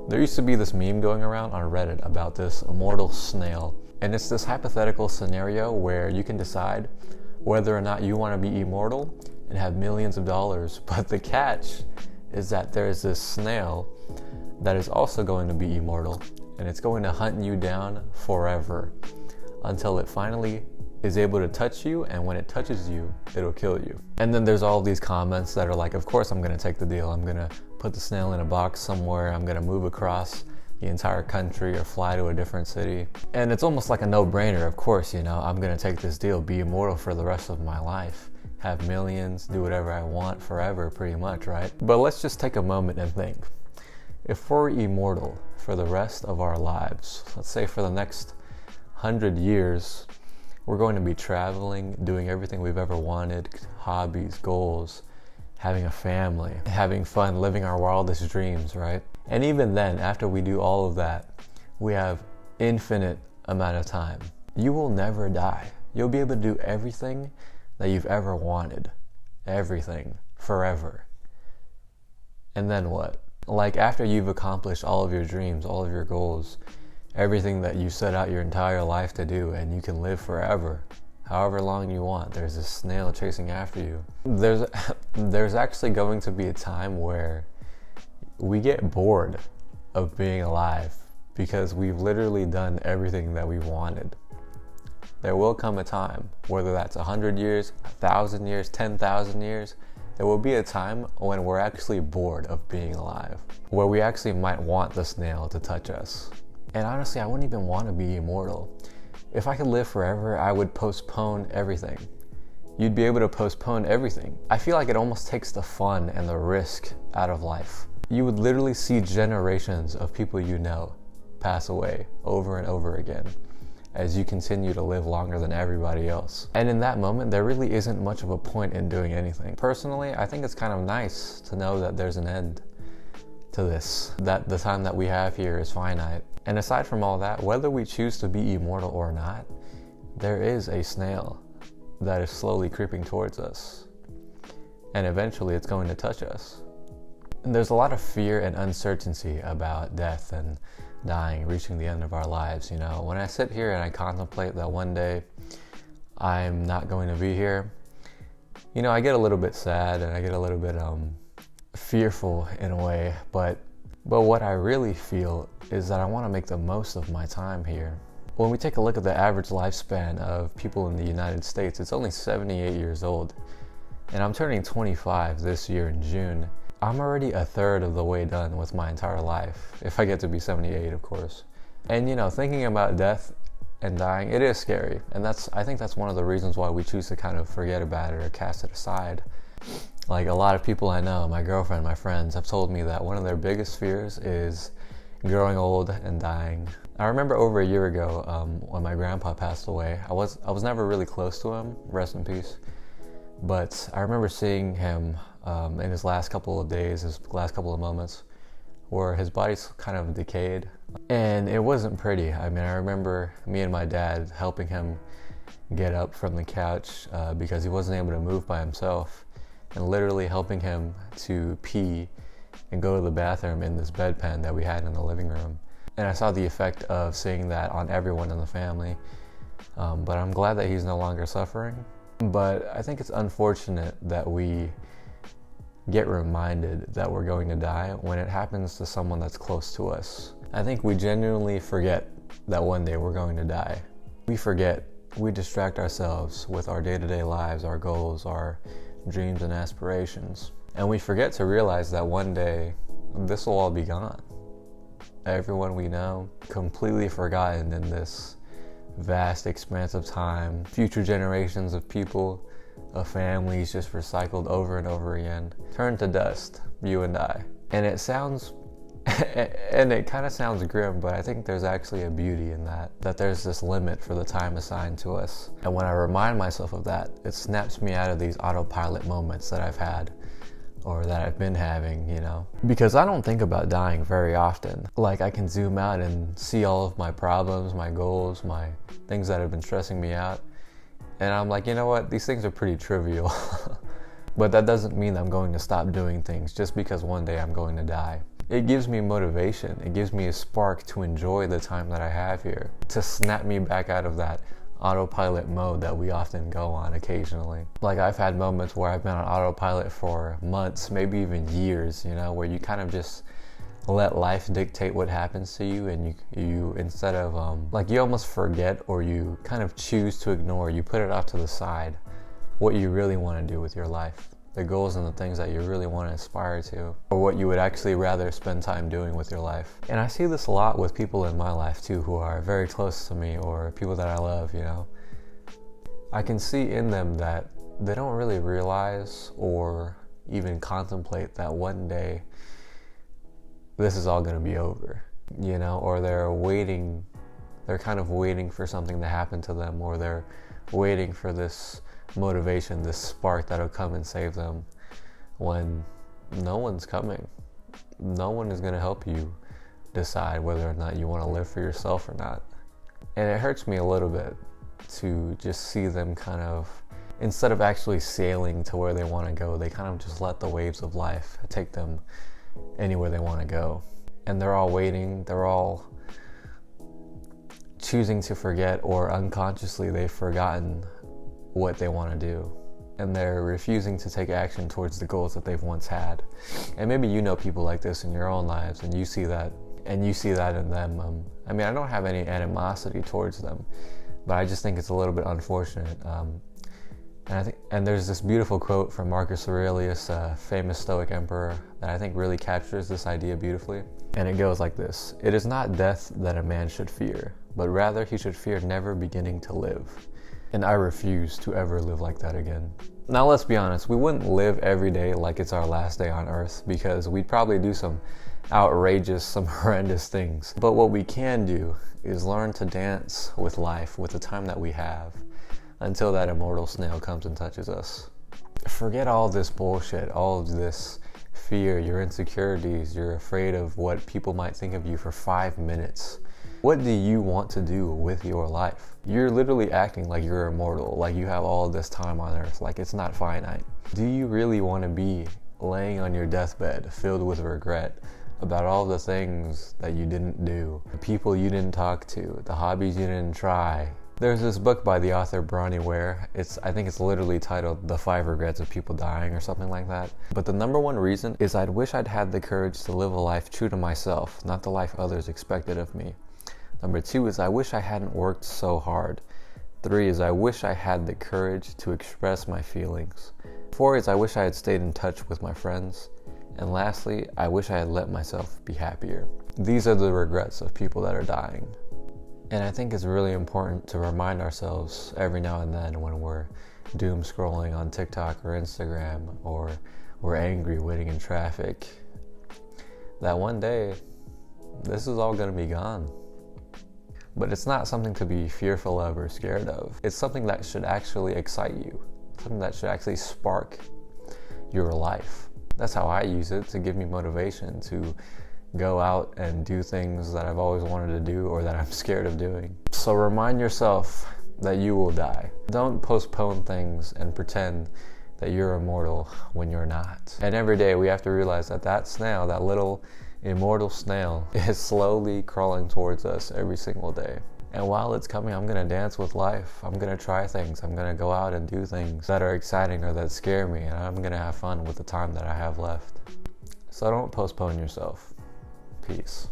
There used to be this meme going around on Reddit about this immortal snail. And it's this hypothetical scenario where you can decide whether or not you want to be immortal and have millions of dollars. But the catch is that there's this snail that is also going to be immortal. And it's going to hunt you down forever until it finally is able to touch you, and when it touches you, it'll kill you. And then there's all these comments that are like, of course I'm gonna take the deal. I'm gonna put the snail in a box somewhere. I'm gonna move across the entire country or fly to a different city. And it's almost like a no-brainer. Of course, you know, I'm gonna take this deal, be immortal for the rest of my life, have millions, do whatever I want forever, pretty much, right? But let's just take a moment and think. If we're immortal for the rest of our lives, let's say for the next 100 years, we're going to be traveling, doing everything we've ever wanted, hobbies, goals, having a family, having fun, living our wildest dreams, right? And even then, after we do all of that, we have infinite amount of time. You will never die. You'll be able to do everything that you've ever wanted. Everything. Forever. And then what? Like, after you've accomplished all of your dreams, all of your goals, everything that you set out your entire life to do, and you can live forever, however long you want. There's a snail chasing after you. There's actually going to be a time where we get bored of being alive because we've literally done everything that we wanted. There will come a time, whether that's 100 years, 1,000 years, 10,000 years, there will be a time when we're actually bored of being alive, where we actually might want the snail to touch us. And honestly, I wouldn't even want to be immortal. If I could live forever, I would postpone everything. You'd be able to postpone everything. I feel like it almost takes the fun and the risk out of life. You would literally see generations of people you know pass away over and over again as you continue to live longer than everybody else. And in that moment, there really isn't much of a point in doing anything. Personally, I think it's kind of nice to know that there's an end to this, that the time that we have here is finite. And aside from all that, whether we choose to be immortal or not, there is a snail that is slowly creeping towards us. And eventually it's going to touch us. And there's a lot of fear and uncertainty about death and dying, reaching the end of our lives. You know, when I sit here and I contemplate that one day I'm not going to be here, you know, I get a little bit sad and I get a little bit fearful in a way, but what I really feel is that I want to make the most of my time here. When we take a look at the average lifespan of people in the United States, it's only 78 years old. And I'm turning 25 this year in June. I'm already a third of the way done with my entire life, if I get to be 78, of course. And you know, thinking about death and dying, it is scary. And I think that's one of the reasons why we choose to kind of forget about it or cast it aside. Like, a lot of people I know, my girlfriend, my friends, have told me that one of their biggest fears is growing old and dying. I remember over a year ago when my grandpa passed away. I was never really close to him, rest in peace. But I remember seeing him in his last couple of days, his last couple of moments, where his body's kind of decayed. And it wasn't pretty. I mean, I remember me and my dad helping him get up from the couch because he wasn't able to move by himself, and literally helping him to pee and go to the bathroom in this bedpan that we had in the living room. And I saw the effect of seeing that on everyone in the family. But I'm glad that he's no longer suffering. But I think it's unfortunate that we get reminded that we're going to die when it happens to someone that's close to us. I think we genuinely forget that one day we're going to die. We forget, we distract ourselves with our day-to-day lives, our goals, our dreams and aspirations. And we forget to realize that one day this will all be gone. Everyone we know, completely forgotten in this vast expanse of time. Future generations of people, of families just recycled over and over again. Turn to dust, you and I. And it sounds, and it kind of sounds grim, but I think there's actually a beauty in that there's this limit for the time assigned to us. And when I remind myself of that, it snaps me out of these autopilot moments that I've had, or that I've been having, you know. Because I don't think about dying very often. Like, I can zoom out and see all of my problems, my goals, my things that have been stressing me out. And I'm like, you know what, these things are pretty trivial. But that doesn't mean I'm going to stop doing things just because one day I'm going to die. It gives me motivation. It gives me a spark to enjoy the time that I have here, to snap me back out of that autopilot mode that we often go on occasionally. Like, I've had moments where I've been on autopilot for months, maybe even years, you know, where you kind of just let life dictate what happens to you, and you instead of like, you almost forget, or you kind of choose to ignore, you put it off to the side, what you really want to do with your life, the goals and the things that you really want to aspire to, or what you would actually rather spend time doing with your life. And I see this a lot with people in my life too, who are very close to me, or people that I love, you know. I can see in them that they don't really realize or even contemplate that one day this is all going to be over, you know, or they're kind of waiting for something to happen to them, or they're waiting for this motivation, this spark that'll come and save them, when no one's coming. No one is going to help you decide whether or not you want to live for yourself or not. And it hurts me a little bit to just see them kind of, instead of actually sailing to where they want to go, they kind of just let the waves of life take them anywhere they want to go. And they're all waiting, they're all choosing to forget, or unconsciously they've forgotten what they want to do, and they're refusing to take action towards the goals that they've once had. And maybe you know people like this in your own lives, and you see that in them. I mean, I don't have any animosity towards them, but I just think it's a little bit unfortunate. And there's this beautiful quote from Marcus Aurelius, a famous Stoic emperor, that I think really captures this idea beautifully. And it goes like this: "It is not death that a man should fear, but rather he should fear never beginning to live." And I refuse to ever live like that again. Now, let's be honest, we wouldn't live every day like it's our last day on earth, because we'd probably do some outrageous, some horrendous things. But what we can do is learn to dance with life, with the time that we have, until that immortal snail comes and touches us. Forget all this bullshit, all of this fear, your insecurities, you're afraid of what people might think of you for 5 minutes. What do you want to do with your life? You're literally acting like you're immortal, like you have all this time on earth, like it's not finite. Do you really want to be laying on your deathbed filled with regret about all the things that you didn't do, the people you didn't talk to, the hobbies you didn't try? There's this book by the author Bronnie Ware. I think it's literally titled The 5 Regrets of People Dying or something like that. But the number one reason is I'd wish I'd had the courage to live a life true to myself, not the life others expected of me. Number 2 is I wish I hadn't worked so hard. 3 is I wish I had the courage to express my feelings. 4 is I wish I had stayed in touch with my friends. And lastly, I wish I had let myself be happier. These are the regrets of people that are dying. And I think it's really important to remind ourselves every now and then, when we're doom scrolling on TikTok or Instagram, or we're angry waiting in traffic, that one day this is all going to be gone. But it's not something to be fearful of or scared of. It's something that should actually excite you, something that should actually spark your life. That's how I use it, to give me motivation to go out and do things that I've always wanted to do, or that I'm scared of doing. So remind yourself that you will die. Don't postpone things and pretend that you're immortal when you're not. And every day we have to realize that that snail, that little immortal snail, is slowly crawling towards us every single day. And while it's coming, I'm gonna dance with life. I'm gonna try things. I'm gonna go out and do things that are exciting or that scare me, and I'm gonna have fun with the time that I have left. So don't postpone yourself. Peace.